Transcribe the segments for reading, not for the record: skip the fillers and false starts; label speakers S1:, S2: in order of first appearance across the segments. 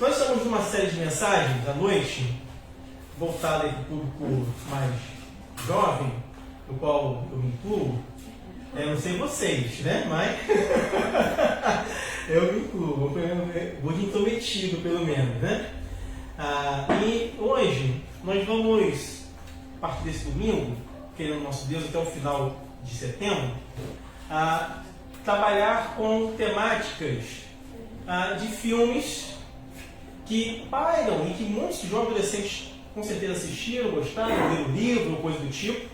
S1: Nós estamos numa série de mensagens à noite, voltada para o público mais jovem, no qual eu me incluo. Eu não sei vocês, né? Mas eu me incluo, vou de intrometido pelo menos, né? E hoje nós vamos, a partir desse domingo, querendo nosso Deus até o final de setembro, trabalhar com temáticas de filmes que pairam e que muitos jovens adolescentes com certeza assistiram, gostaram, leram livro ou coisa do tipo.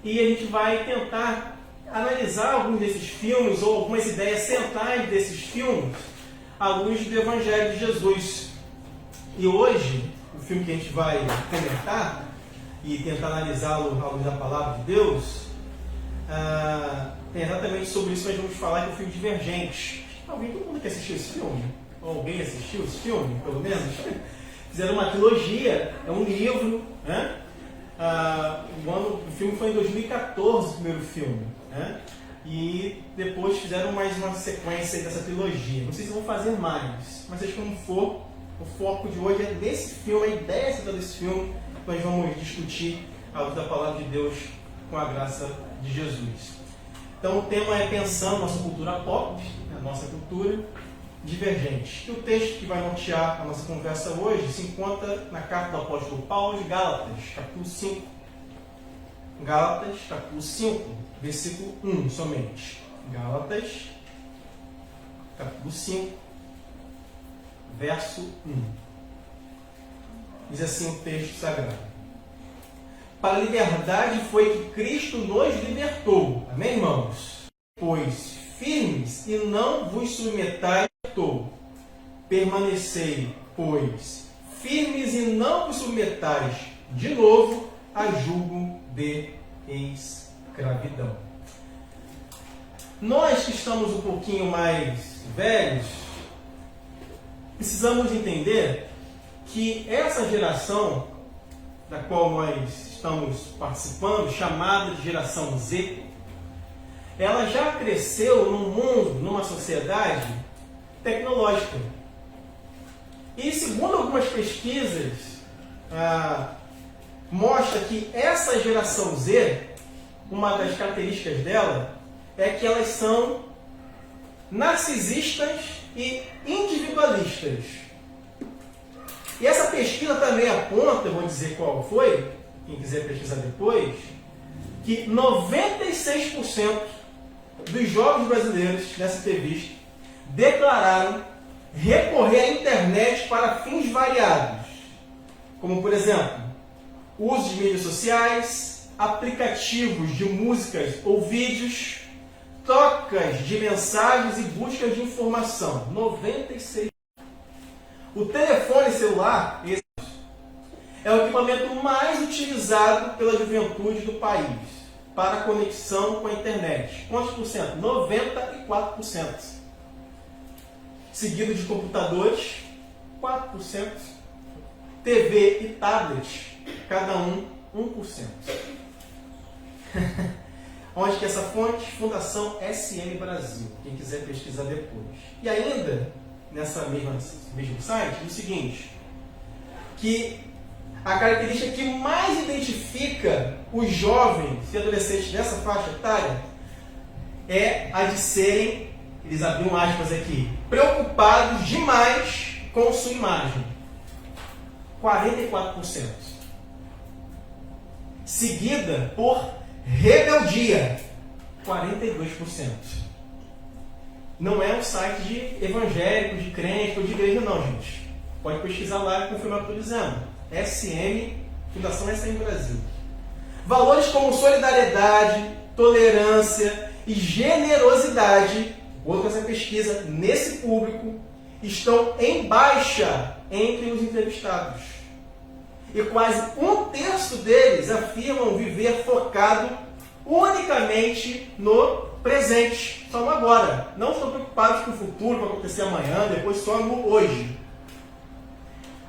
S1: E a gente vai tentar analisar alguns desses filmes ou algumas ideias centrais desses filmes à luz do Evangelho de Jesus. E hoje, o filme que a gente vai comentar e tentar analisá-lo à luz da Palavra de Deus, é exatamente sobre isso que nós vamos falar, que é o filme Divergente. Todo mundo que assistiu esse filme? Ou alguém assistiu esse filme, pelo menos? Fizeram uma trilogia, é um livro, né? O filme foi em 2014, o primeiro filme, né? E depois fizeram mais uma sequência dessa trilogia. Não sei se vão fazer mais, mas seja como for, o foco de hoje é nesse filme, a ideia central desse filme, que nós vamos discutir a luz da Palavra de Deus com a graça de Jesus. Então o tema é pensando nossa cultura pop, a nossa cultura divergente. E o texto que vai nortear a nossa conversa hoje se encontra na carta do apóstolo Paulo de Gálatas, capítulo 5. Gálatas, capítulo 5, versículo 1 somente. Gálatas, capítulo 5, verso 1. Diz assim o texto sagrado: para a liberdade foi que Cristo nos libertou. Amém, irmãos? Pois firmes e não vos submetais. Permanecei, pois, firmes e não vos submetais de novo a jugo de escravidão. Nós que estamos um pouquinho mais velhos, precisamos entender que essa geração da qual nós estamos participando, chamada de geração Z, ela já cresceu num mundo, numa sociedade tecnológica. E segundo algumas pesquisas, mostra que essa geração Z, uma das características dela, é que elas são narcisistas e individualistas. E essa pesquisa também aponta, eu vou dizer qual foi, quem quiser pesquisar depois, que 96% dos jovens brasileiros nessa entrevista declararam recorrer à internet para fins variados, como, por exemplo, uso de mídias sociais, aplicativos de músicas ou vídeos, trocas de mensagens e buscas de informação. 96%. O telefone celular é o equipamento mais utilizado pela juventude do país para conexão com a internet. Quantos por cento? 94%. Seguido de computadores, 4%. TV e tablet, cada um, 1%. Onde que é essa fonte? Fundação SM Brasil. Quem quiser pesquisar depois. E ainda, nessa mesmo site, diz o seguinte, que a característica que mais identifica os jovens e adolescentes dessa faixa etária é a de serem, eles abriram aspas aqui, preocupados demais com sua imagem. 44%. Seguida por rebeldia. 42%. Não é um site de evangélico, de crente ou de igreja não, gente. Pode pesquisar lá e confirmar o que eu estou dizendo. SM, Fundação SM Brasil. Valores como solidariedade, tolerância e generosidade, outra pesquisa nesse público, estão em baixa entre os entrevistados. E quase 1/3 deles afirmam viver focado unicamente no presente, só no agora. Não estão preocupados com o futuro, com o que vai acontecer amanhã, depois só no hoje.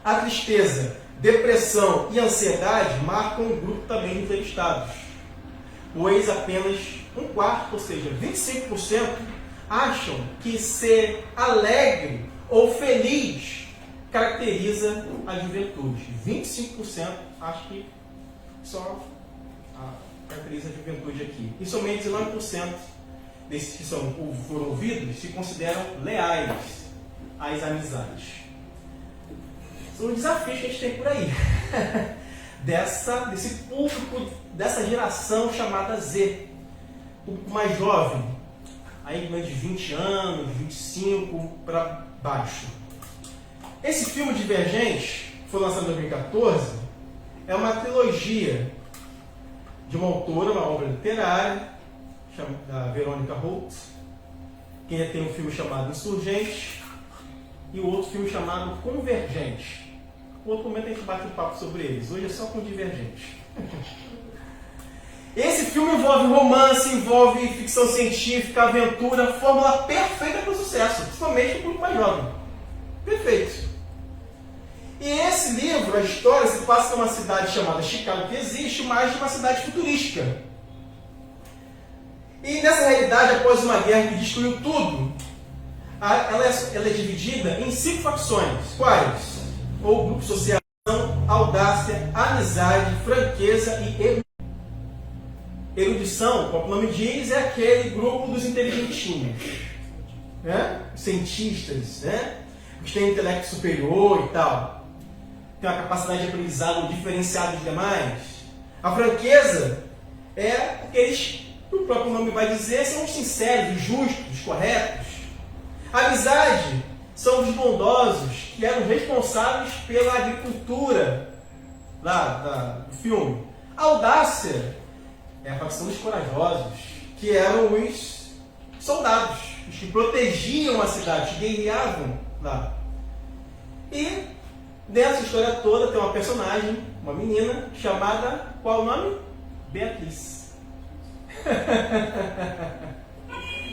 S1: A tristeza, depressão e ansiedade marcam um grupo também de entrevistados, pois apenas 1/4, ou seja, 25%, acham que ser alegre ou feliz caracteriza a juventude. 25% acho que só caracteriza a juventude aqui. E somente 19% desses que foram ouvidos se consideram leais às amizades. São os desafios que a gente tem por aí. Desse público, dessa geração chamada Z. Público mais jovem, aí de 20 anos, 25 para baixo. Esse filme Divergente, que foi lançado em 2014, é uma trilogia de uma autora, uma obra literária, chamada Veronica Holt, que tem um filme chamado Insurgente e o outro filme chamado Convergente. No outro momento a gente bate um papo sobre eles. Hoje é só com Divergente. Esse filme envolve romance, envolve ficção científica, aventura, fórmula perfeita para o sucesso, principalmente para o público mais jovem. Perfeito. E esse livro, a história, se passa numa cidade chamada Chicago, que existe, mas de uma cidade futurística. E nessa realidade, após uma guerra que destruiu tudo, ela é dividida em 5 facções. Quais? Ou grupo social, audácia, amizade, franqueza e erudição, como o nome diz, é aquele grupo dos inteligentinhos, né? Cientistas, né? Que têm intelecto superior e tal, tem uma capacidade de aprendizado diferenciada dos demais. A franqueza é aqueles que o próprio nome vai dizer, são os sinceros, os justos, os corretos. A amizade são os bondosos, que eram responsáveis pela agricultura do filme. A audácia é a facção dos corajosos, que eram os soldados, os que protegiam a cidade, que guerreavam lá. E nessa história toda tem uma personagem, uma menina, chamada, qual o nome? Beatriz.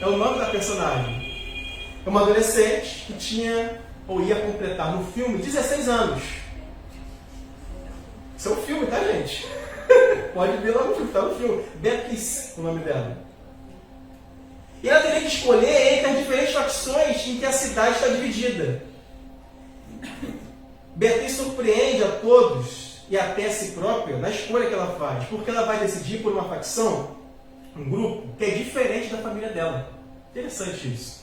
S1: É o nome da personagem. É uma adolescente que tinha, ou ia completar no filme, 16 anos. Isso é um filme, tá, gente? Pode ver lá no filme, está no filme. Beatriz, o nome dela. E ela teria que escolher entre as diferentes facções em que a cidade está dividida. Beatriz surpreende a todos e até a si própria na escolha que ela faz, porque ela vai decidir por uma facção, um grupo, que é diferente da família dela. Interessante isso.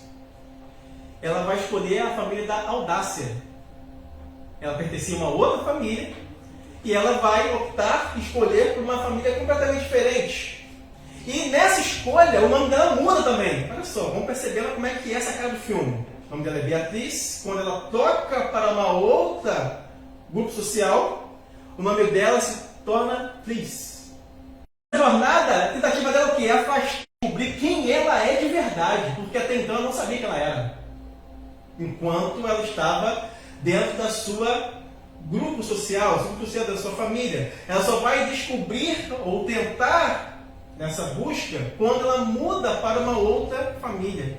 S1: Ela vai escolher a família da audácia. Ela pertencia a uma outra família e ela vai optar, escolher por uma família completamente diferente. E nessa escolha, o nome dela muda também. Olha só, vamos perceber como é que é essa cara do filme. O nome dela é Beatriz. Quando ela toca para uma outra grupo social, o nome dela se torna Liz. A jornada, a tentativa dela é o quê? É descobrir quem ela é de verdade, porque até então ela não sabia quem ela era. Enquanto ela estava dentro da sua grupo social, grupo social da sua família. Ela só vai descobrir ou tentar nessa busca quando ela muda para uma outra família.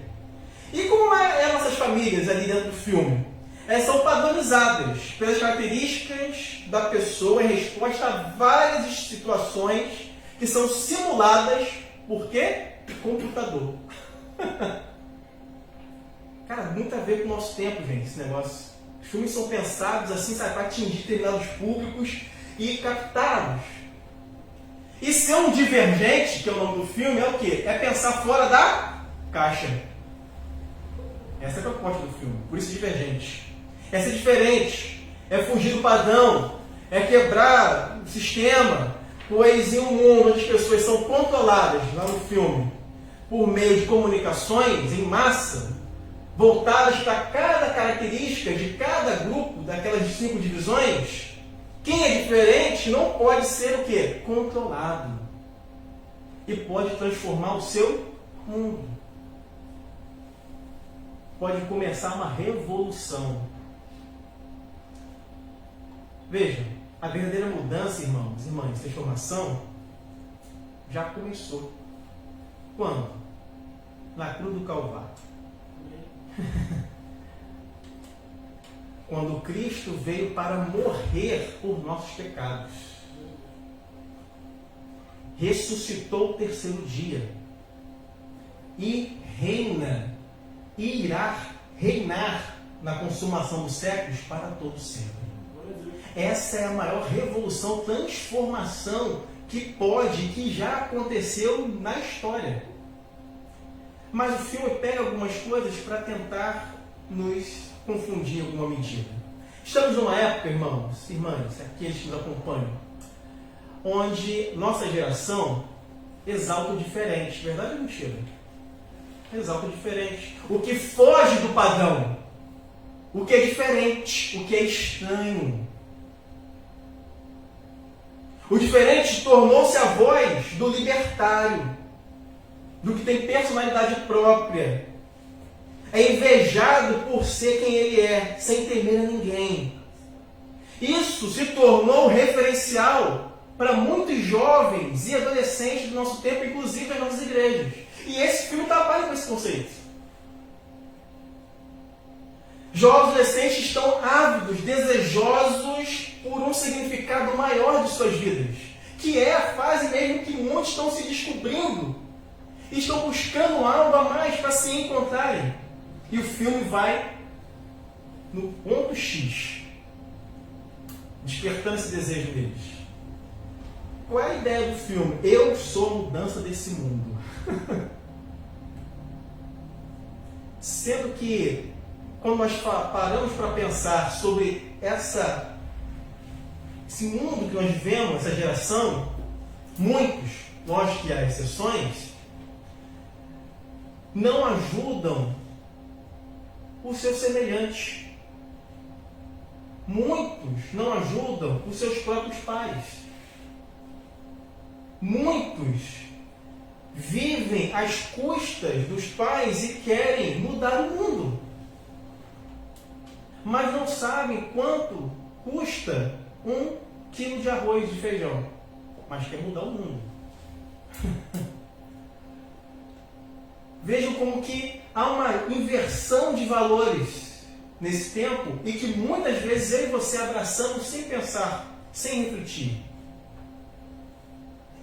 S1: E como eram essas famílias ali dentro do filme? Elas são padronizadas pelas características da pessoa em resposta a várias situações que são simuladas por quê? Computador. Cara, muito a ver com o nosso tempo, gente, esse negócio. Os filmes são pensados assim, sabe, para atingir determinados públicos e captá-los. E ser um divergente, que é o nome do filme, é o quê? É pensar fora da caixa. Essa é a proposta do filme, por isso divergente. É ser diferente, é fugir do padrão, é quebrar o sistema, pois em um mundo onde as pessoas são controladas, lá no filme, por meio de comunicações em massa, voltadas para cada característica de cada grupo, daquelas 5 divisões, quem é diferente não pode ser o quê? Controlado. E pode transformar o seu mundo. Pode começar uma revolução. Vejam, a verdadeira mudança, irmãos, irmãs, transformação, já começou. Quando? Na cruz do Calvário. Quando Cristo veio para morrer por nossos pecados. Ressuscitou o terceiro dia. E reina, e irá reinar na consumação dos séculos para todo sempre. Essa é a maior revolução, transformação que que já aconteceu na história. Mas o filme pega algumas coisas para tentar nos confundir em alguma medida. Estamos numa época, irmãos, irmãs, aqueles que nos acompanham, onde nossa geração exalta o diferente. Verdade ou mentira? Exalta o diferente. O que foge do padrão. O que é diferente. O que é estranho. O diferente tornou-se a voz do libertário, do que tem personalidade própria. É invejado por ser quem ele é, sem temer a ninguém. Isso se tornou referencial para muitos jovens e adolescentes do nosso tempo, inclusive nas nossas igrejas. E esse filme trabalha com esse conceito. Jovens e adolescentes estão ávidos, desejosos por um significado maior de suas vidas, que é a fase mesmo que muitos estão se descobrindo e estão buscando algo a mais para se encontrarem. E o filme vai no ponto X, despertando esse desejo deles. Qual é a ideia do filme? Eu sou a mudança desse mundo. Sendo que, quando nós paramos para pensar sobre esse mundo que nós vivemos, essa geração, muitos, lógico que há exceções, não ajudam o seu semelhante. Muitos não ajudam os seus próprios pais. Muitos vivem às custas dos pais e querem mudar o mundo. Mas não sabem quanto custa 1 quilo de arroz e de feijão. Mas quer mudar o mundo. Vejam como que há uma inversão de valores nesse tempo e que muitas vezes eu e você abraçamos sem pensar, sem refletir.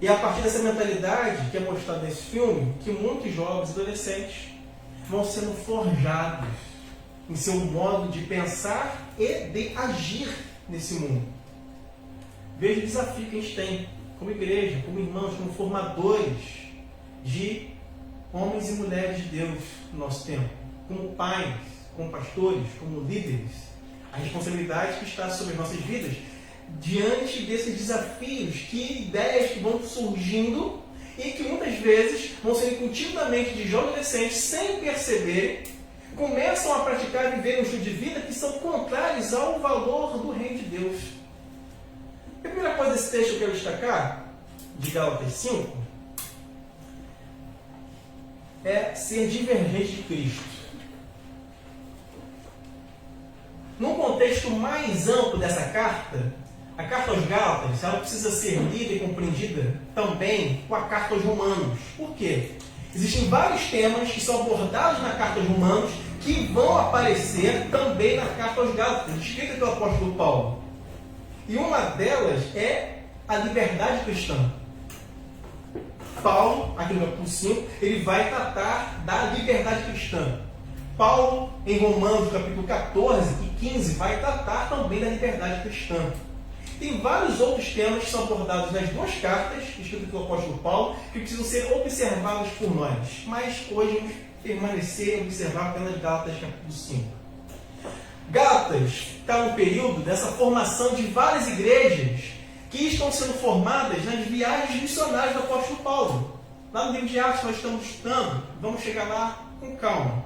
S1: E a partir dessa mentalidade que é mostrada nesse filme, que muitos jovens e adolescentes vão sendo forjados em seu modo de pensar e de agir nesse mundo. Veja o desafio que a gente tem como igreja, como irmãos, como formadores de homens e mulheres de Deus no nosso tempo, como pais, como pastores, como líderes. A responsabilidade que está sobre as nossas vidas diante desses desafios, que ideias que vão surgindo e que muitas vezes vão ser incutidas na mente de jovens adolescentes sem perceber, começam a praticar e viver um estilo de vida que são contrários ao valor do reino de Deus. A primeira coisa desse texto que eu quero destacar, de Gálatas 5, é ser divergente de Cristo. Num contexto mais amplo dessa carta, a carta aos Gálatas, ela precisa ser lida e compreendida também com a carta aos Romanos. Por quê? Existem vários temas que são abordados na carta aos Romanos que vão aparecer também na carta aos Gálatas, escrita pelo apóstolo Paulo. E uma delas é a liberdade cristã. Paulo, aqui no capítulo 5, ele vai tratar da liberdade cristã. Paulo, em Romanos, capítulo 14 e 15, vai tratar também da liberdade cristã. Tem vários outros temas que são abordados nas duas cartas, escritas pelo apóstolo Paulo, que precisam ser observados por nós. Mas hoje vamos permanecer e observar apenas Gálatas, capítulo 5. Gálatas está no período dessa formação de várias igrejas que estão sendo formadas nas viagens missionárias do apóstolo Paulo. Lá no livro de Atos nós estamos estudando, vamos chegar lá com calma.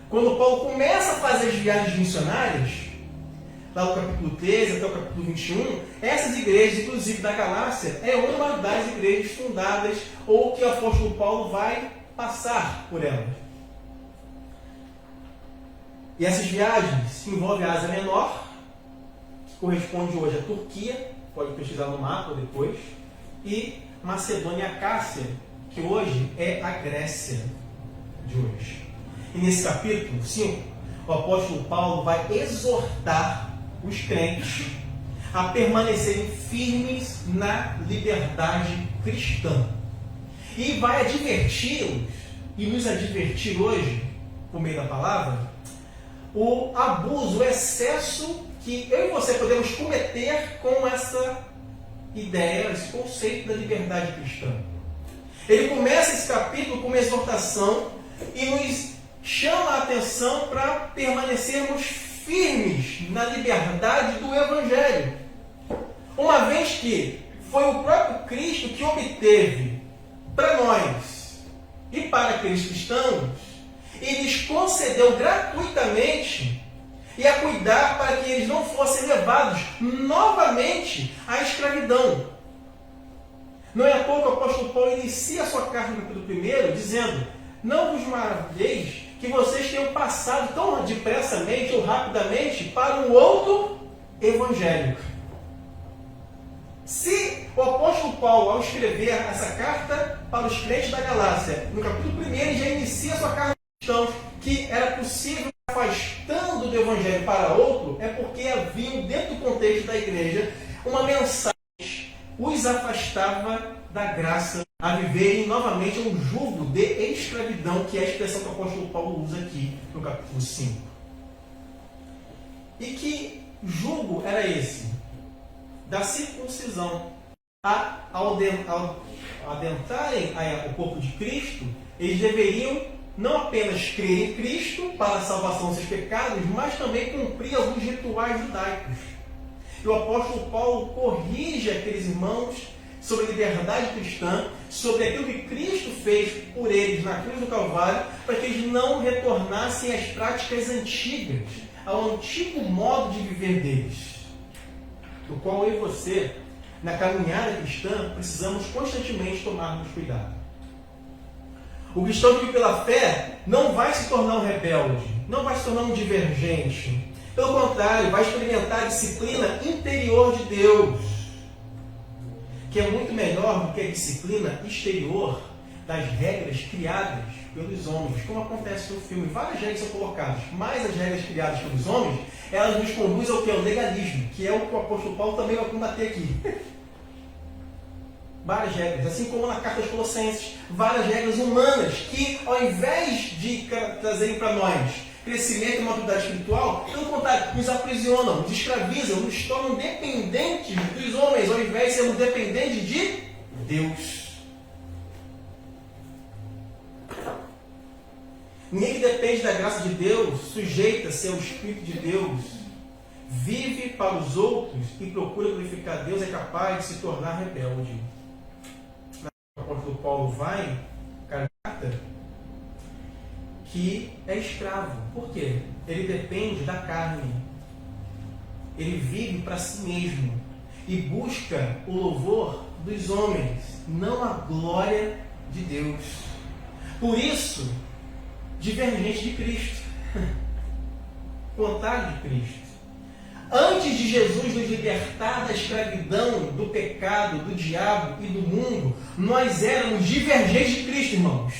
S1: Quando Paulo começa a fazer as viagens missionárias, lá no capítulo 13 até o capítulo 21, essas igrejas, inclusive da Galácia, é uma das igrejas fundadas ou que o apóstolo Paulo vai passar por elas. E essas viagens envolvem a Ásia Menor, que corresponde hoje à Turquia, pode pesquisar no mapa depois, e Macedônia e Acácia, que hoje é a Grécia de hoje. E nesse capítulo 5, o apóstolo Paulo vai exortar os crentes a permanecerem firmes na liberdade cristã. E vai adverti-los, e nos advertir hoje, por meio da palavra, o abuso, o excesso que eu e você podemos cometer com essa ideia, esse conceito da liberdade cristã. Ele começa esse capítulo com uma exortação e nos chama a atenção para permanecermos firmes na liberdade do Evangelho. Uma vez que foi o próprio Cristo que obteve para nós e para aqueles cristãos e lhes concedeu gratuitamente e a cuidar para que eles não fossem levados novamente à escravidão. Não é à toa que o apóstolo Paulo inicia a sua carta no capítulo 1 dizendo: não vos maravilheis que vocês tenham passado tão depressamente ou rapidamente para um outro evangelho. Se o apóstolo Paulo, ao escrever essa carta para os crentes da Galácia, no capítulo 1, ele já inicia a sua carta aos cristãos, que era possível afastando do evangelho para outro, é porque havia dentro do contexto da igreja uma mensagem que os afastava da graça a viverem novamente um jugo de escravidão, que é a expressão que o apóstolo Paulo usa aqui no capítulo 5. E que jugo era esse? Da circuncisão. Ao adentrarem o corpo de Cristo, eles deveriam não apenas crer em Cristo para a salvação dos seus pecados, mas também cumprir alguns rituais judaicos. E o apóstolo Paulo corrige aqueles irmãos sobre a liberdade cristã, sobre aquilo que Cristo fez por eles na cruz do Calvário, para que eles não retornassem às práticas antigas, ao antigo modo de viver deles, do qual eu e você, na caminhada cristã, precisamos constantemente tomarmos cuidado. O cristão que vive pela fé não vai se tornar um rebelde, não vai se tornar um divergente. Pelo contrário, vai experimentar a disciplina interior de Deus, que é muito melhor do que a disciplina exterior das regras criadas pelos homens, como acontece no filme. Várias regras são colocadas, mas as regras criadas pelos homens, elas nos conduzem ao que? Ao legalismo, que é o que o apóstolo Paulo também vai combater aqui. Várias regras, assim como na carta aos Colossenses, várias regras humanas que, ao invés de trazerem para nós crescimento e maturidade espiritual, pelo contrário, nos aprisionam, nos escravizam, nos tornam dependentes dos homens, ao invés de sermos dependentes de Deus. Ninguém que depende da graça de Deus sujeita-se ao Espírito de Deus, vive para os outros e procura glorificar Deus, é capaz de se tornar rebelde. O apóstolo Paulo vai, carta, que é escravo. Por quê? Ele depende da carne. Ele vive para si mesmo e busca o louvor dos homens, não a glória de Deus. Por isso, divergente de Cristo, contrário de Cristo. Antes de Jesus nos libertar da escravidão, do pecado, do diabo e do mundo, nós éramos divergentes de Cristo, irmãos.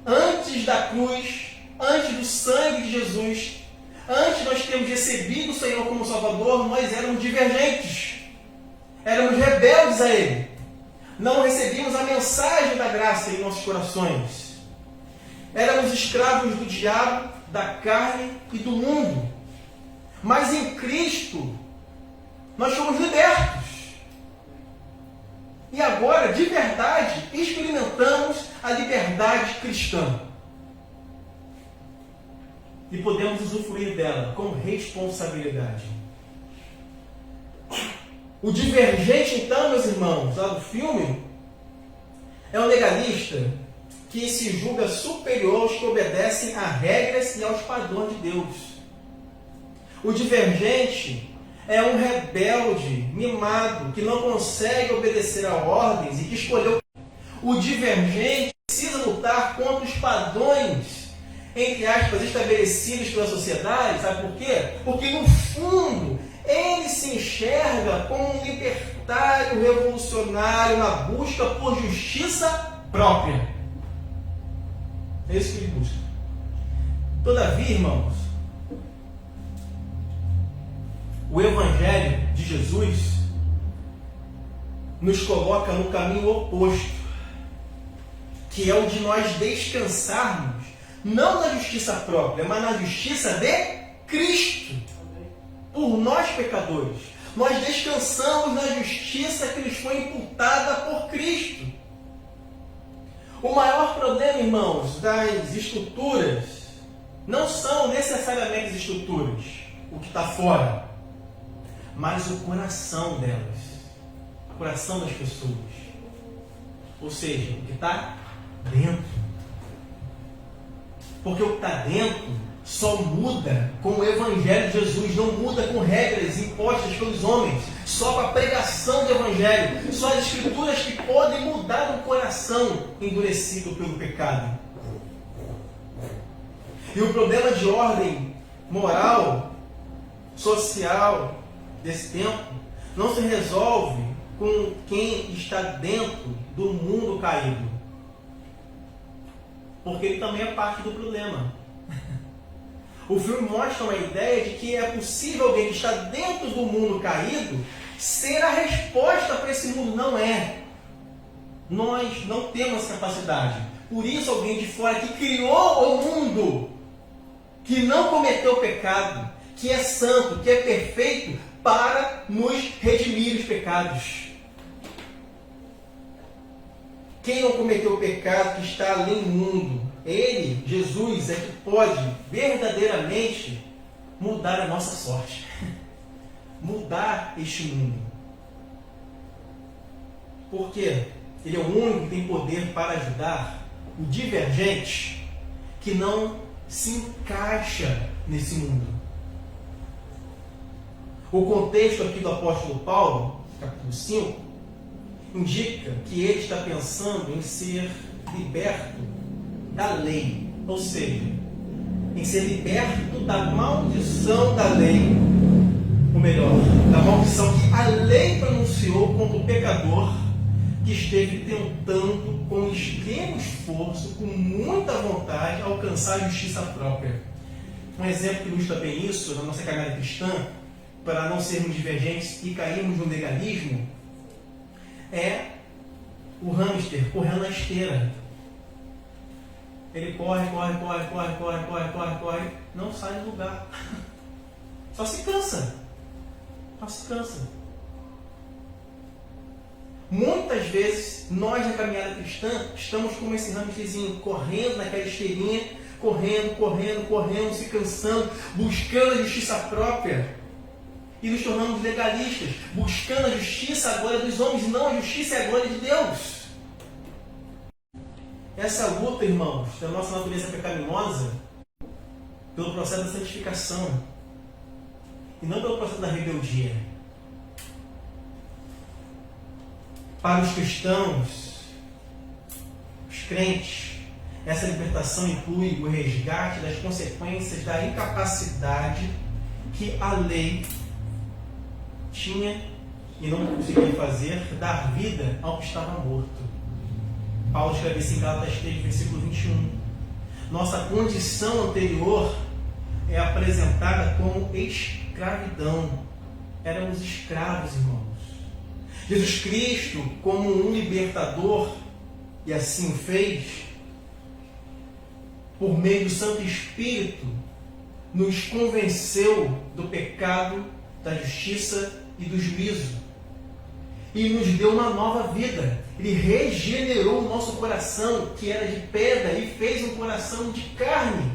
S1: Antes da cruz, antes do sangue de Jesus, antes de nós termos recebido o Senhor como Salvador, nós éramos divergentes. Éramos rebeldes a Ele. Não recebíamos a mensagem da graça em nossos corações. Éramos escravos do diabo, da carne e do mundo. Mas em Cristo, nós somos libertos. E agora, de verdade, experimentamos a liberdade cristã. E podemos usufruir dela com responsabilidade. O divergente, então, meus irmãos, lá do filme, é um legalista que se julga superior aos que obedecem a regras e aos padrões de Deus. O divergente é um rebelde, mimado, que não consegue obedecer a ordens e que escolheu. O divergente precisa lutar contra os padrões, entre aspas, estabelecidos pela sociedade. Sabe por quê? Porque, no fundo, ele se enxerga como um libertário revolucionário na busca por justiça própria. É isso que ele busca. Todavia, irmãos, o Evangelho de Jesus nos coloca no caminho oposto, que é o de nós descansarmos não na justiça própria, mas na justiça de Cristo, por nós pecadores. Nós descansamos na justiça que nos foi imputada por Cristo. O maior problema, irmãos, das estruturas não são necessariamente as estruturas, o que está fora, mas o coração delas, o coração das pessoas. Ou seja, o que está dentro. Porque o que está dentro só muda com o Evangelho de Jesus, não muda com regras impostas pelos homens, só com a pregação do Evangelho. Só as Escrituras que podem mudar o coração endurecido pelo pecado. E o problema de ordem moral, social desse tempo não se resolve com quem está dentro do mundo caído. Porque ele também é parte do problema. O filme mostra uma ideia de que é possível alguém que está dentro do mundo caído ser a resposta para esse mundo. Não é. Nós não temos essa capacidade. Por isso, alguém de fora que criou o mundo, que não cometeu pecado, que é santo, que é perfeito, para nos redimir os pecados. Quem não cometeu o pecado, que está além do mundo, Ele, Jesus, é que pode verdadeiramente mudar a nossa sorte. Mudar este mundo. Por quê? Ele é o único que tem poder para ajudar o divergente que não se encaixa nesse mundo. O contexto aqui do apóstolo Paulo, capítulo 5, indica que ele está pensando em ser liberto da lei, ou seja, em ser liberto da maldição da lei, ou melhor, da maldição que a lei pronunciou contra o pecador que esteve tentando com extremo esforço, com muita vontade, alcançar a justiça própria. Um exemplo que ilustra bem isso na nossa caminhada cristã, para não sermos divergentes e cairmos no legalismo, é o hamster correndo na esteira. Ele corre, não sai do lugar. Só se cansa. Muitas vezes, nós na caminhada cristã, estamos como esse hamsterzinho, correndo naquela esteirinha, correndo, se cansando, buscando a justiça própria. E nos tornamos legalistas, buscando a justiça, a glória dos homens, e não a justiça e a glória de Deus. Essa luta, irmãos, da nossa natureza pecaminosa, pelo processo da santificação, e não pelo processo da rebeldia. Para os cristãos, os crentes, essa libertação inclui o resgate das consequências da incapacidade que a lei tinha e não conseguia fazer, dar vida ao que estava morto. Paulo escreve isso em Gálatas 3, versículo 21. Nossa condição anterior é apresentada como escravidão. Éramos escravos, irmãos. Jesus Cristo, como um libertador, e assim fez, por meio do Santo Espírito, nos convenceu do pecado, da justiça e do juízo. E nos deu uma nova vida. Ele regenerou o nosso coração, que era de pedra, e fez um coração de carne.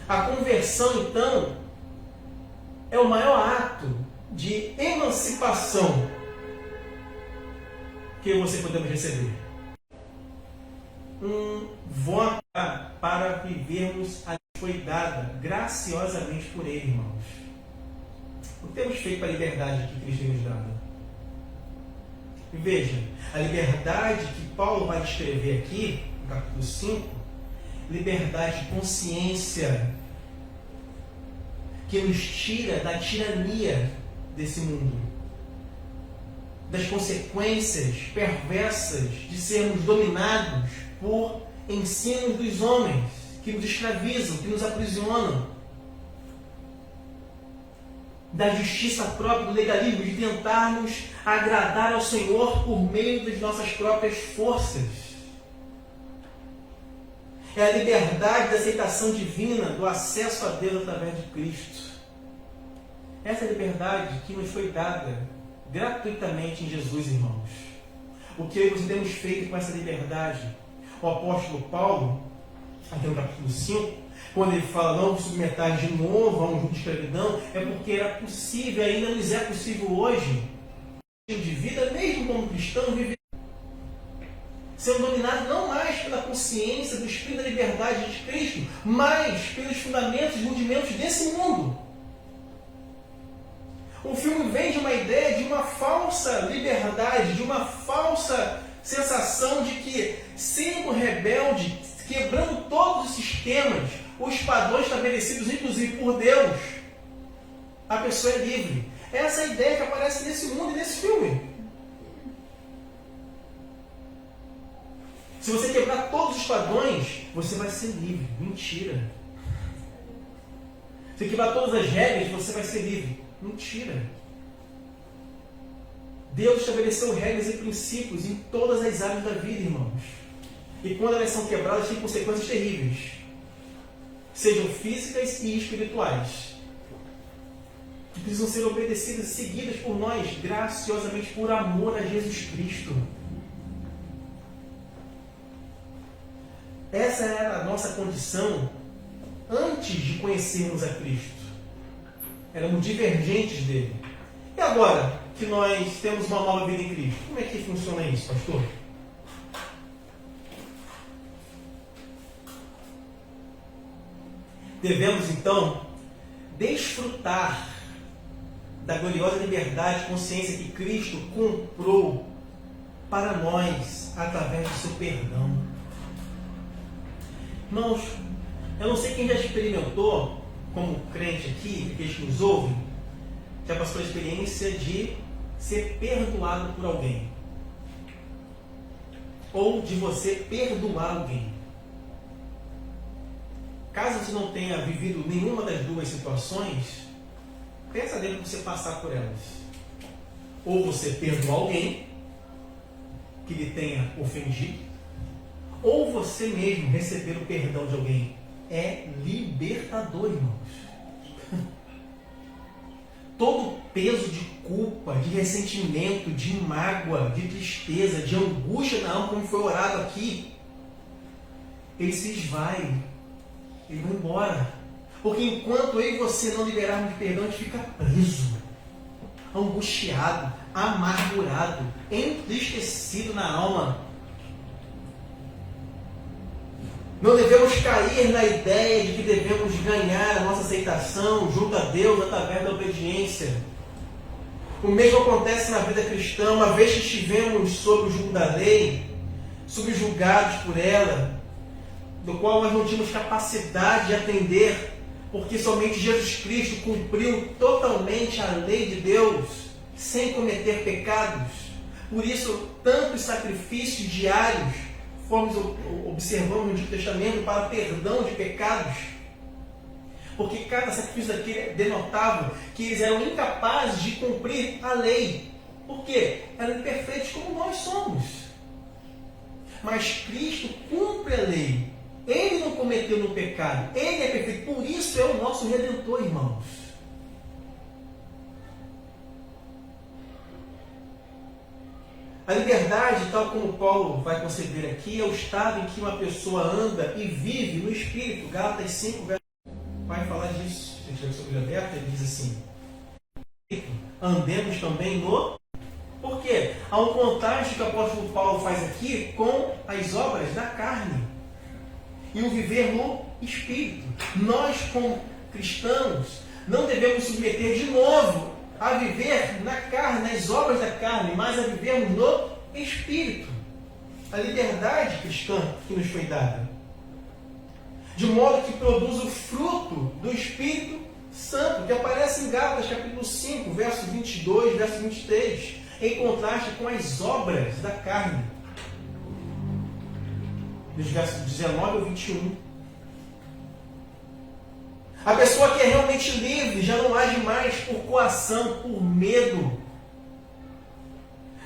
S1: A conversão, então, é o maior ato de emancipação que você podemos receber. Um voto para vivermos a que foi dada graciosamente por Ele, irmãos. O que temos feito para a liberdade que Cristo nos dá? E veja, a liberdade que Paulo vai descrever aqui, no capítulo 5, liberdade de consciência, que nos tira da tirania desse mundo, das consequências perversas de sermos dominados por ensinos dos homens, que nos escravizam, que nos aprisionam, da justiça própria, do legalismo, de tentarmos agradar ao Senhor por meio das nossas próprias forças. É a liberdade da aceitação divina, do acesso a Deus através de Cristo. Essa liberdade que nos foi dada gratuitamente em Jesus, irmãos. O que nós temos feito com essa liberdade? O apóstolo Paulo, aqui no capítulo 5, quando ele fala não submetar de novo a um jugo de escravidão, é porque era possível, ainda nos é possível hoje, de vida, mesmo como cristão, viver sendo dominado não mais pela consciência do Espírito da liberdade de Cristo, mas pelos fundamentos e rudimentos desse mundo. O filme vem de uma ideia de uma falsa liberdade, de uma falsa sensação de que, sendo rebelde, quebrando todos os sistemas, os padrões estabelecidos, inclusive por Deus, a pessoa é livre. Essa é a ideia que aparece nesse mundo e nesse filme. Se você quebrar todos os padrões, você vai ser livre. Mentira. Se quebrar todas as regras, você vai ser livre. Mentira. Deus estabeleceu regras e princípios em todas as áreas da vida, irmãos. E quando elas são quebradas, têm consequências terríveis. Sejam físicas e espirituais. Que precisam ser obedecidas e seguidas por nós, graciosamente, por amor a Jesus Cristo. Essa era a nossa condição antes de conhecermos a Cristo. Éramos divergentes dele. E agora que nós temos uma nova vida em Cristo, como é que funciona isso, pastor? Devemos, então, desfrutar da gloriosa liberdade e consciência que Cristo comprou para nós através do seu perdão. Irmãos, eu não sei quem já experimentou, como crente aqui, aqueles que nos ouvem, já passou a experiência de ser perdoado por alguém. Ou de você perdoar alguém. Caso você não tenha vivido nenhuma das duas situações, pensa dentro de você passar por elas. Ou você perdoar alguém que lhe tenha ofendido, ou você mesmo receber o perdão de alguém. É libertador, irmãos. Todo peso de culpa, de ressentimento, de mágoa, de tristeza, de angústia na alma, como foi orado aqui, ele se esvai, ele vai embora. Porque enquanto eu e você não liberarmos de perdão, a gente fica preso, angustiado, amargurado, entristecido na alma. Não devemos cair na ideia de que devemos ganhar a nossa aceitação junto a Deus através da obediência. O mesmo acontece na vida cristã. Uma vez que estivemos sob o jugo da lei, subjugados por ela, do qual nós não tínhamos capacidade de atender, porque somente Jesus Cristo cumpriu totalmente a lei de Deus, sem cometer pecados. Por isso, tantos sacrifícios diários, conforme observamos no Antigo Testamento, para perdão de pecados. Porque cada sacrifício daquele denotava que eles eram incapazes de cumprir a lei. Por quê? Eram imperfeitos como nós somos. Mas Cristo cumpre a lei. Ele não cometeu no pecado. Ele é perfeito. Por isso é o nosso Redentor, irmãos. A liberdade, tal como Paulo vai conceber aqui, é o estado em que uma pessoa anda e vive no Espírito. Gálatas 5, vai falar disso. Se tiver sua Bíblia aberta, ele diz assim: andemos também no... Por quê? Há um contraste que o apóstolo Paulo faz aqui com as obras da carne e o viver no Espírito. Nós, como cristãos, não devemos submeter de novo a viver na carne, nas obras da carne, mas a vivermos no Espírito. A liberdade cristã que nos foi dada. De modo que produz o fruto do Espírito Santo, que aparece em Gálatas capítulo 5, verso 22, verso 23, em contraste com as obras da carne. Dos versos 19 ao 21. A pessoa que é realmente livre já não age mais por coação, por medo.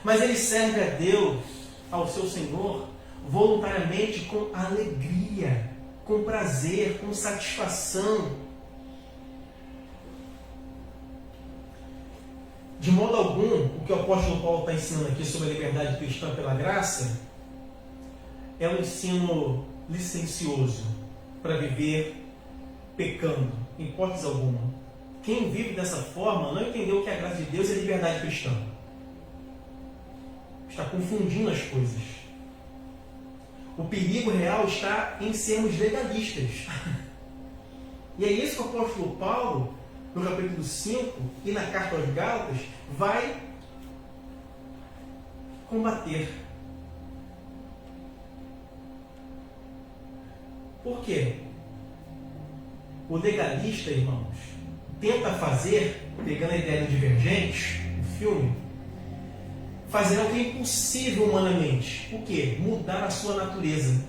S1: Mas ele serve a Deus, ao seu Senhor, voluntariamente, com alegria. com prazer, com satisfação. De modo algum, o que o apóstolo Paulo está ensinando aqui sobre a liberdade cristã pela graça é um ensino licencioso para viver pecando, em hipótese alguma. Quem vive dessa forma não entendeu que a graça de Deus é liberdade cristã. Está confundindo as coisas. O perigo real está em sermos legalistas. E é isso que o apóstolo Paulo, no capítulo 5 e na carta aos Gálatas, vai combater. Por quê? O legalista, irmãos, tenta fazer, pegando a ideia do Divergente, o filme, fazer algo que é impossível humanamente. O quê? Mudar a sua natureza.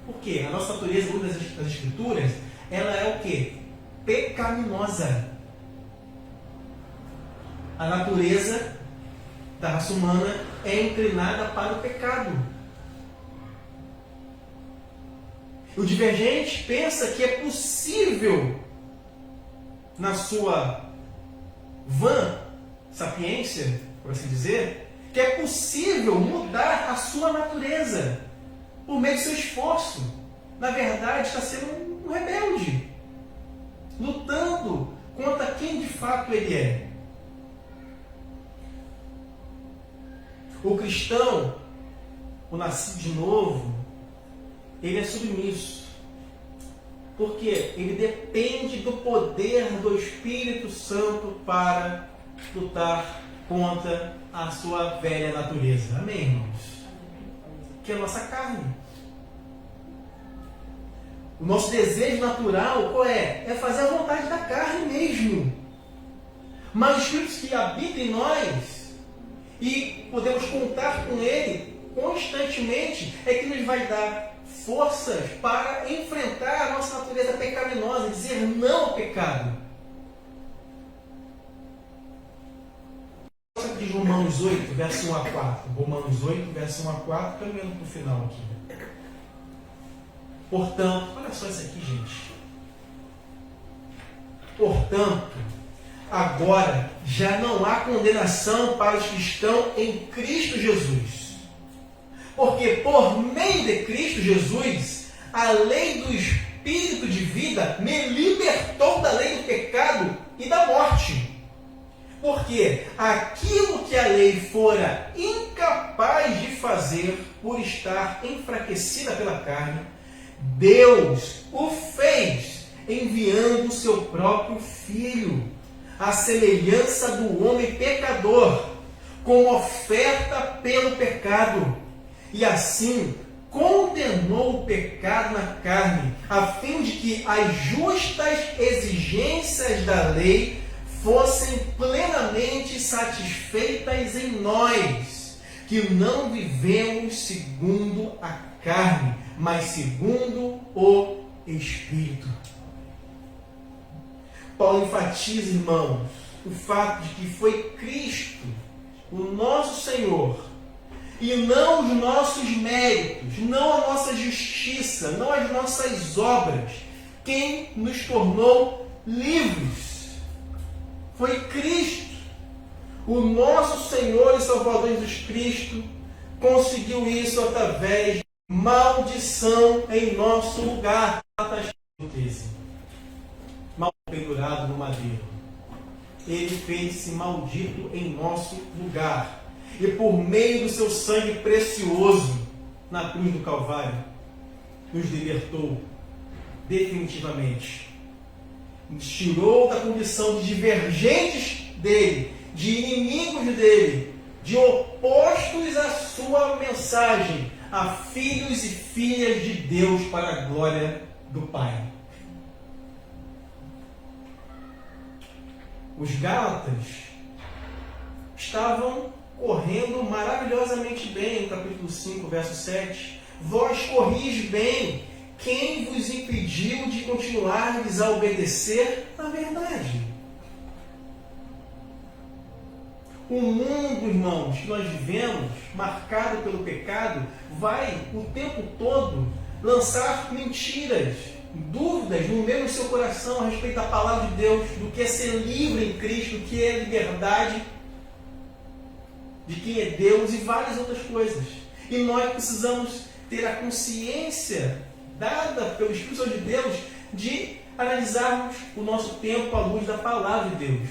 S1: Por quê? A nossa natureza, segundo as Escrituras, ela é o quê? Pecaminosa. A natureza da raça humana é inclinada para o pecado. O Divergente pensa que é possível, na sua vã sapiência, por assim dizer, que é possível mudar a sua natureza por meio do seu esforço. Na verdade, está sendo um rebelde, lutando contra quem de fato ele é. O cristão, o nascido de novo, ele é submisso. Porque ele depende do poder do Espírito Santo para lutar contra a sua velha natureza. Amém, irmãos? Que é a nossa carne. O nosso desejo natural, qual é? É fazer a vontade da carne mesmo. Mas o Espírito que habita em nós, e podemos contar com ele constantemente, é que nos vai dar forças para enfrentar a nossa natureza pecaminosa, dizer não ao pecado. De Romanos 8, verso 1 a 4. Romanos 8, verso 1 a 4, caminhando para o final aqui. Portanto, olha só isso aqui, gente. Portanto, agora já não há condenação para os que estão em Cristo Jesus. Porque por meio de Cristo Jesus, a lei do Espírito de vida me libertou da lei do pecado e da morte. Porque aquilo que a lei fora incapaz de fazer por estar enfraquecida pela carne, Deus o fez, enviando o seu próprio Filho, à semelhança do homem pecador, como oferta pelo pecado. E assim condenou o pecado na carne, a fim de que as justas exigências da lei fossem plenamente satisfeitas em nós, que não vivemos segundo a carne, mas segundo o Espírito. Paulo enfatiza, irmãos, o fato de que foi Cristo, o nosso Senhor, e não os nossos méritos, não a nossa justiça, não as nossas obras, quem nos tornou livres. Foi Cristo, o nosso Senhor e Salvador Jesus Cristo, conseguiu isso através de maldição em nosso lugar. Mal pendurado no madeiro. Ele fez-se maldito em nosso lugar. E por meio do seu sangue precioso na cruz do Calvário, nos libertou definitivamente. Nos tirou da condição de divergentes dele, de inimigos dele, de opostos à sua mensagem, a filhos e filhas de Deus para a glória do Pai. Os Gálatas estavam correndo maravilhosamente bem, no capítulo 5, verso 7. Vós corris bem, quem vos impediu de continuardes a obedecer à verdade? O mundo, irmãos, que nós vivemos, marcado pelo pecado, vai o tempo todo lançar mentiras, dúvidas no meio do seu coração a respeito da palavra de Deus, do que é ser livre em Cristo, do que é liberdade, de quem é Deus e várias outras coisas. E nós precisamos ter a consciência dada pelo Espírito Santo de Deus de analisarmos o nosso tempo à luz da palavra de Deus.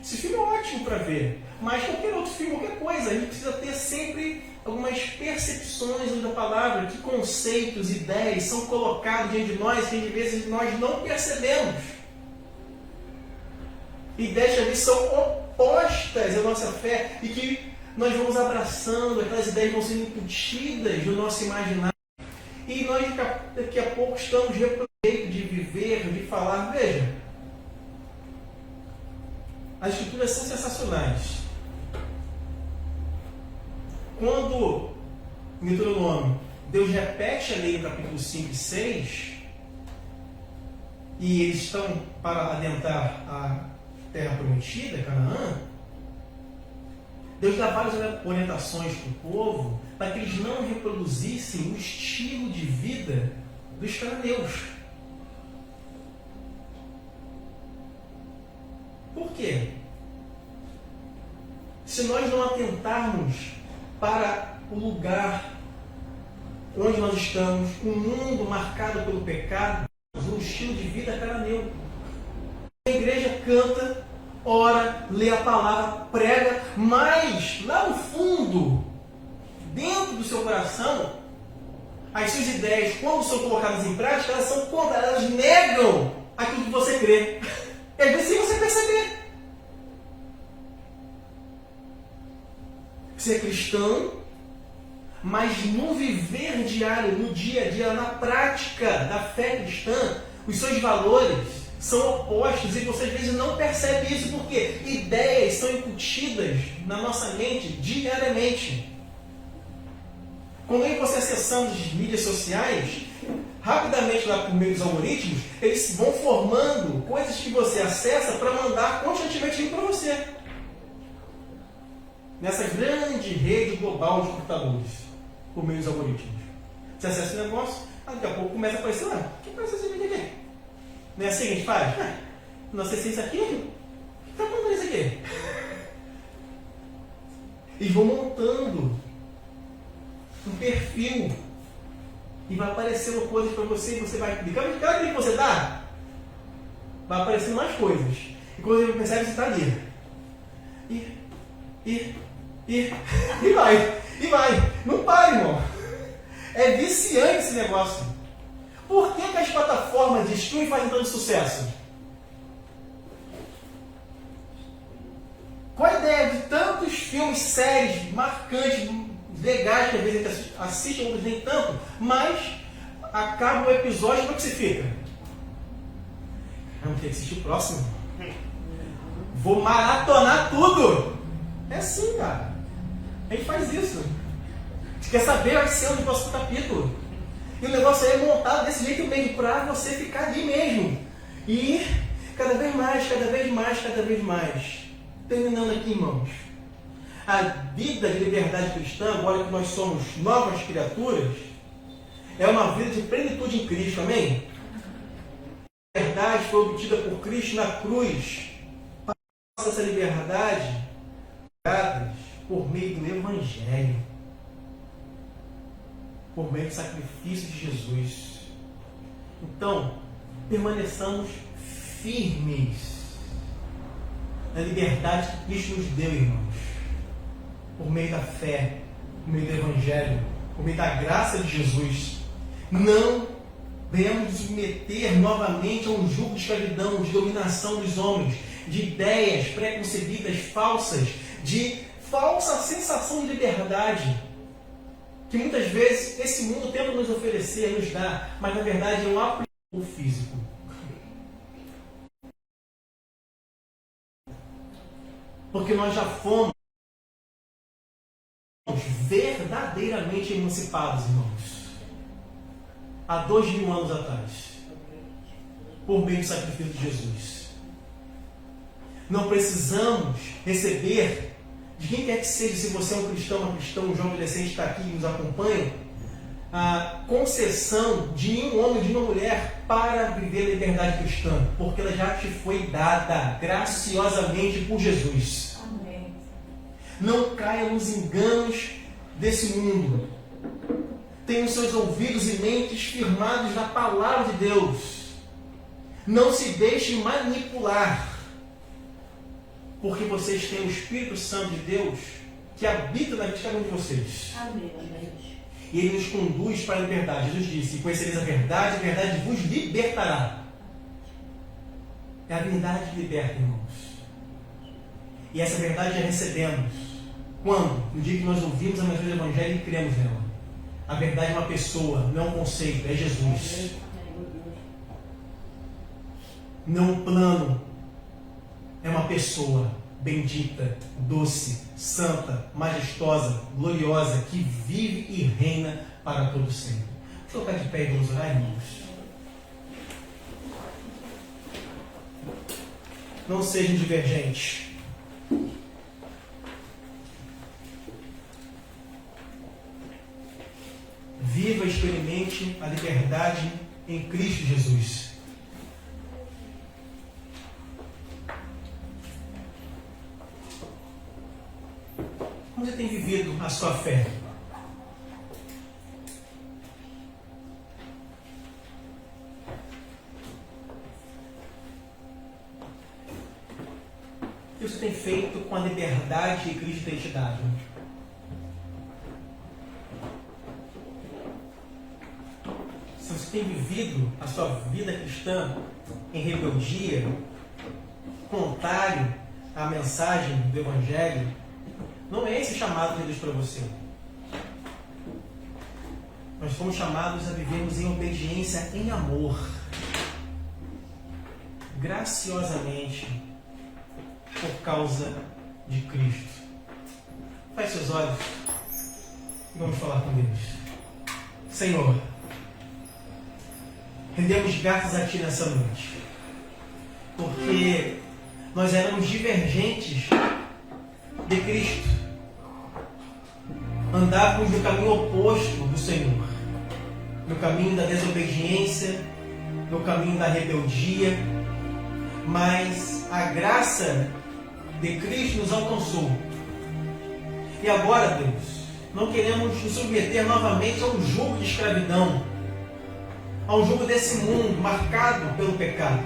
S1: Esse filme é ótimo para ver, mas qualquer outro filme, qualquer coisa, a gente precisa ter sempre algumas percepções da palavra, que conceitos, ideias são colocados diante de nós que às vezes nós não percebemos. Ideias que às vezes são opostas à nossa fé e que nós vamos abraçando, aquelas ideias vão sendo incutidas no nosso imaginário e nós daqui a pouco estamos reproduzindo de viver, de falar. Veja, as escrituras são sensacionais. Quando, em Deuteronômio, Deus repete a lei no capítulo 5 e 6, e eles estão para adentrar a terra prometida, Canaã, Deus dá várias orientações para o povo para que eles não reproduzissem o estilo de vida dos cananeus. Por quê? Se nós não atentarmos para o lugar onde nós estamos, um mundo marcado pelo pecado, um estilo de vida cananeu. A igreja canta, ora, lê a palavra, prega, mas lá no fundo, dentro do seu coração, as suas ideias, quando são colocadas em prática, elas são contra, elas negam aquilo que você crê. E às vezes sem você perceber. Você é cristão, mas no viver diário, no dia a dia, na prática da fé cristã, os seus valores são opostos e você às vezes não percebe isso porque ideias são incutidas na nossa mente diariamente. Quando eu e você acessamos as mídias sociais, rapidamente lá por meio dos algoritmos, eles vão formando coisas que você acessa para mandar constantemente para você. Nessa grande rede global de computadores, por meio dos algoritmos. Você acessa esse negócio, daqui a pouco começa a aparecer lá. O que aparece esse vídeo aqui? Não é assim que a gente faz? Não acessei isso aqui? O que está mandando isso aqui? E vão montando um perfil e vai aparecendo coisas para você e você vai clicar. Cada clique que você dá, vai aparecendo mais coisas. E quando você percebe, você está ali. E vai. Não para, irmão. É viciante esse negócio. Por que as plataformas de streaming fazem tanto sucesso? Qual a ideia de tantos filmes, séries marcantes, legais, que às vezes a gente assiste, outros nem tanto, mas acaba o episódio, como é que você fica? Vamos ter que assistir o próximo. Vou maratonar tudo. É assim, cara. A gente faz isso. Você quer saber, vai ser o próximo capítulo. E o negócio aí é montado desse jeito mesmo, para você ficar ali mesmo. E cada vez mais. Terminando aqui, irmãos. A vida de liberdade cristã, agora que nós somos novas criaturas, é uma vida de plenitude em Cristo, amém? A liberdade foi obtida por Cristo na cruz. Para essa liberdade, por meio do Evangelho, por meio do sacrifício de Jesus. Então, permaneçamos firmes na liberdade que Cristo nos deu, irmãos, por meio da fé, por meio do Evangelho, por meio da graça de Jesus. Não devemos nos submeter novamente a um jugo de escravidão, de dominação dos homens, de ideias preconcebidas, falsas, de falsa sensação de liberdade, que muitas vezes esse mundo tenta nos oferecer, nos dar, mas na verdade é um aplicativo físico. Porque nós já fomos verdadeiramente emancipados, irmãos, há 2000 anos atrás, por meio do sacrifício de Jesus. Não precisamos receber de quem quer que seja, se você é um cristão, uma cristã, um jovem adolescente está aqui e nos acompanha, a concessão de um homem e de uma mulher para viver a liberdade cristã, porque ela já te foi dada graciosamente por Jesus.
S2: Amém.
S1: Não caia nos enganos desse mundo. Tenha os seus ouvidos e mentes firmados na palavra de Deus. Não se deixe manipular, porque vocês têm o Espírito Santo de Deus que habita na vida de cada um de vocês.
S2: Amém.
S1: E Ele nos conduz para a liberdade. Jesus disse: conhecereis a verdade vos libertará. É a verdade que liberta, irmãos. E essa verdade já recebemos. Quando? No dia que nós ouvimos a mensagem do Evangelho e cremos nela. A verdade é uma pessoa, não é um conceito, é Jesus. Não um plano, é uma pessoa bendita, doce, santa, majestosa, gloriosa, que vive e reina para todo sempre. Vamos colocar de pé e vamos orar, irmãos. Não sejam divergentes. Viva e experimente a liberdade em Cristo Jesus. Como você tem vivido a sua fé? O que você tem feito com a liberdade que Cristo tem te dado? Se você tem vivido a sua vida cristã em rebeldia, contrário à mensagem do Evangelho, não é esse o chamado de Deus para você. Nós fomos chamados a vivermos em obediência, em amor, graciosamente, por causa de Cristo. Feche seus olhos e vamos falar com Deus. Senhor, rendemos graças a Ti nessa noite, porque nós éramos divergentes de Cristo, andávamos no caminho oposto do Senhor, no caminho da desobediência, no caminho da rebeldia, mas a graça de Cristo nos alcançou. E agora, Deus, não queremos nos submeter novamente a um jugo de escravidão, a um jugo desse mundo marcado pelo pecado,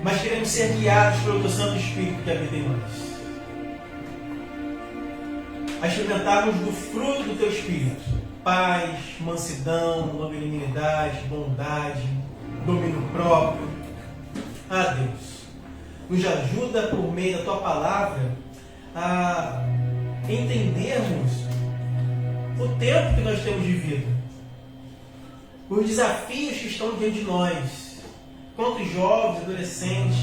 S1: mas queremos ser guiados pelo Teu Santo Espírito que habita em nós, a experimentarmos do fruto do Teu Espírito: paz, mansidão, longanimidade, bondade, domínio próprio. Deus, nos ajuda por meio da Tua palavra a entendermos o tempo que nós temos vivido, os desafios que estão diante de nós, quantos jovens, adolescentes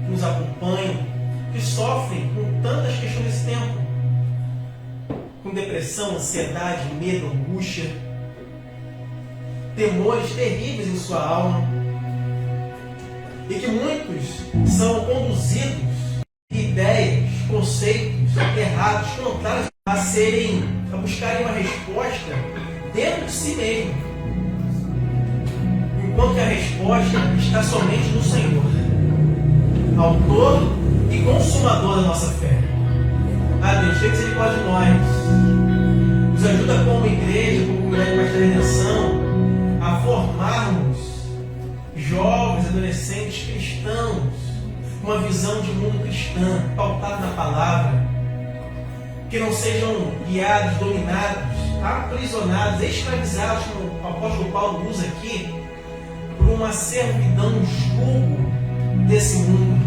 S1: que nos acompanham, que sofrem com tantas questões desse tempo, com depressão, ansiedade, medo, angústia, temores terríveis em sua alma, e que muitos são conduzidos de ideias, conceitos errados, contrários a buscarem uma resposta dentro de si mesmo, enquanto que a resposta está somente no Senhor, autor e consumador da nossa fé. Deus, tem misericórdia de nós. Nos ajuda como igreja, como comunidade da redenção, a formarmos jovens, adolescentes cristãos, com uma visão de mundo cristã, pautada na palavra, que não sejam guiados, dominados, aprisionados, escravizados, como o apóstolo Paulo usa aqui, por uma servidão, um jugo desse mundo.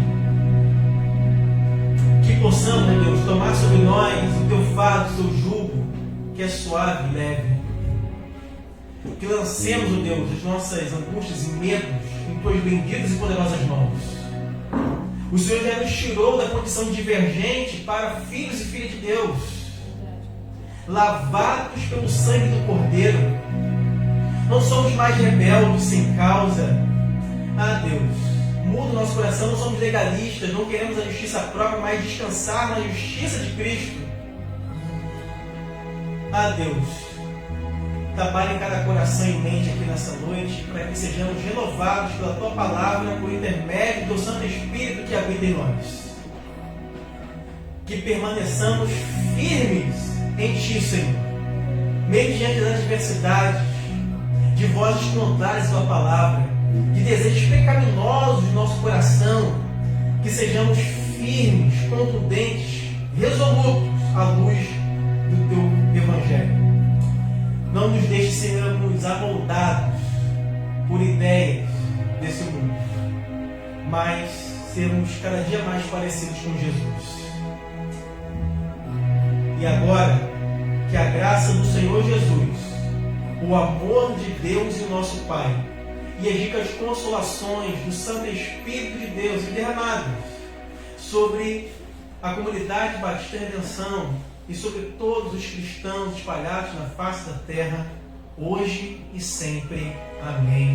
S1: Que possamos, meu Deus, tomar sobre nós o Teu fardo, o Teu jugo, que é suave e leve. Que lancemos, ó Deus, as nossas angústias e medos em Tuas benditas e poderosas mãos. O Senhor já nos tirou da condição de divergente para filhos e filhas de Deus, lavados pelo sangue do Cordeiro. Não somos mais rebeldes sem causa. Deus, muda o nosso coração, não somos legalistas, não queremos a justiça própria, mas descansar na justiça de Cristo. Deus, trabalhe em cada coração e mente aqui nessa noite, para que sejamos renovados pela Tua Palavra, por intermédio do Santo Espírito que habita em nós. Que permaneçamos firmes em Ti, Senhor, mesmo diante das adversidades, de vozes contrárias à Tua Palavra, de desejos pecaminosos do nosso coração, que sejamos firmes, contundentes, resolutos à luz do Teu Evangelho. Não nos deixe, sermos amoldados por ideias desse mundo, mas sermos cada dia mais parecidos com Jesus. E agora, que a graça do Senhor Jesus, o amor de Deus e nosso Pai, e as ricas consolações do Santo Espírito de Deus derramadas sobre a comunidade Batista Redenção e sobre todos os cristãos espalhados na face da terra, hoje e sempre. Amém.